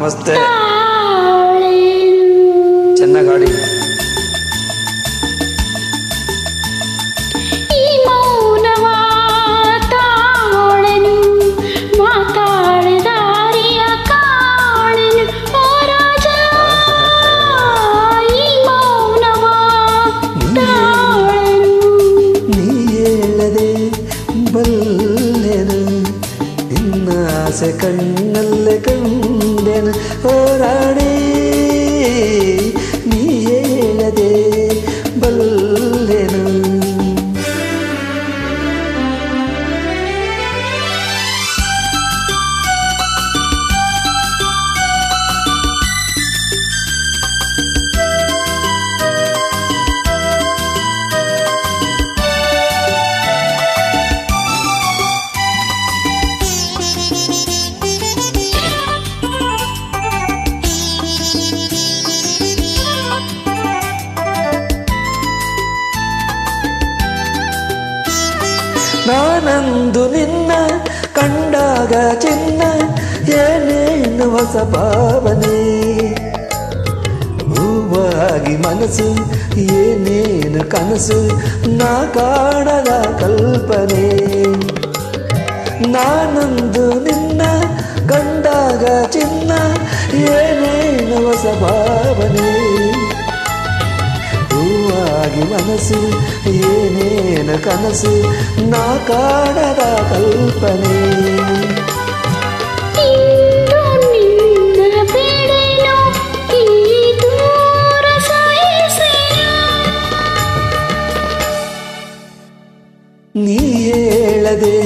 ನಮಸ್ತೆ. ಚೆನ್ನಾಗಿ ಹಾಡಿ. ಈ ಮೌನವ ತಾಳೆನು ಮಾತಾಡಿದಾರಿಯ ಕಾಳೆನು ಓ ರಾಜ. ಈ ಮೌನವ ತಾಳೆನು ನೀ ಹೇಳದೆ ಬಲ್ಲೆನು ನಿನ್ನ ಆಸೆ ಕಣ್ಣಲ್ಲೇ ಕಂಡೆನು ಹೋರಾಡಿ. ನೀ ಹೇಳದೆ ಬಲ್ಲೆನು. ನಾನಂದು ನಿನ್ನ ಕಂಡಾಗ ಚಿನ್ನ ಏನೇನು ಹೊಸ ಭಾವನೆ. ಹೂವಾಗಿ ಮನಸ್ಸು ಏನೇನು ಕನಸು ನಾ ಕಾಣದ ಕಲ್ಪನೆ. ನಾನಂದು ನಿನ್ನ ಕಂಡಾಗ ಚಿನ್ನ ಏನೇನು ಹೊಸ ಭಾವನೆ. ಹೂವಾಗಿ ಮನಸ್ಸು ಏನೇನು ಕನಸು ನಾ ಕಾಣದ ಕಲ್ಪನೆ. ಇಂದು ನಿನ್ನ ಬೇಡೇನೋ ಈ ದೂರ ಸಾಯಿಸೆಯ. ನೀ ಹೇಳದೆ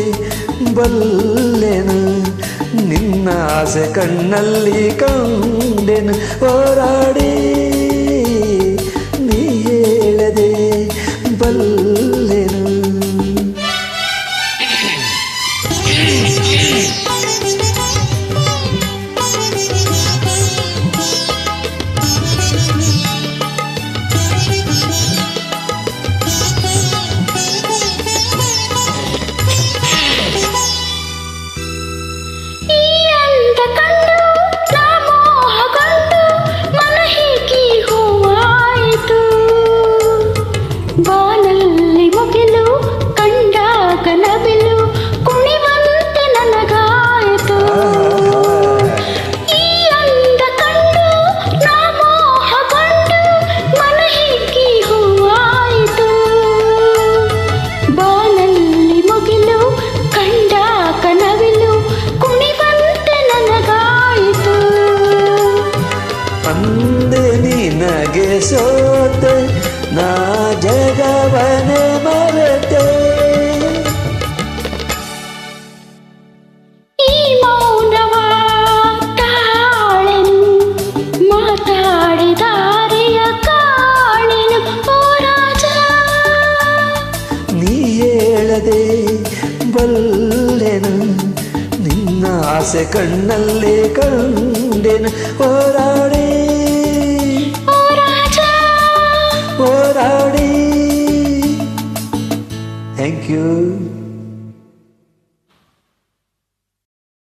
ಬಲ್ಲೆನು ನಿನ್ನ ಆಸೆ ಕಣ್ಣಲ್ಲಿ ಕಂಡೆನು ಹೋರಾಡಿ. ನೀ ಹೇಳದೆ ಬಲ್ಲೆನು. ಈ ಅಂದ ಕಂಡು ನಾ ಮೋಹಗೊಂಡು ಮನ ಹೀಗೆ ಹೂವಾಯಿತು. ಬಾನಲ್ಲಿ ಮುಗಿಲು ಕಂಡಾಗ ನವಿಲು ಕುಣಿವಂತೆ ನನಗಾಯಿತು. ಈ ಅಂದ ಕಂಡು ನಾ ಮೋಹಗೊಂಡು ಮನ ಹೀಗೆ ಹೂವಾಯಿತು. ಬಾನಲ್ಲಿ ಮುಗಿಲು ಕಂಡಾಗ ನವಿಲು ಕುಣಿವಂತೆ ನನಗಾಯಿತು. ಅಂದೆ ನಿನಗೆ ಸೋತೆ ನಾ ಜಗವನೆ ಮರೆತೆ. ಈ ಮೌನವ ತಾಳೆನು ಮಾತಾಡಿದಾರಿಯ ಕಾಳೆನು ಓ ರಾಜ. ನೀ ಹೇಳದೆ ಬಲ್ಲೆನು ನಿನ್ನ ಆಸೆ ಕಣ್ಣಲ್ಲೇ ಕಂಡೆನು ಹೋರಾಡಿ.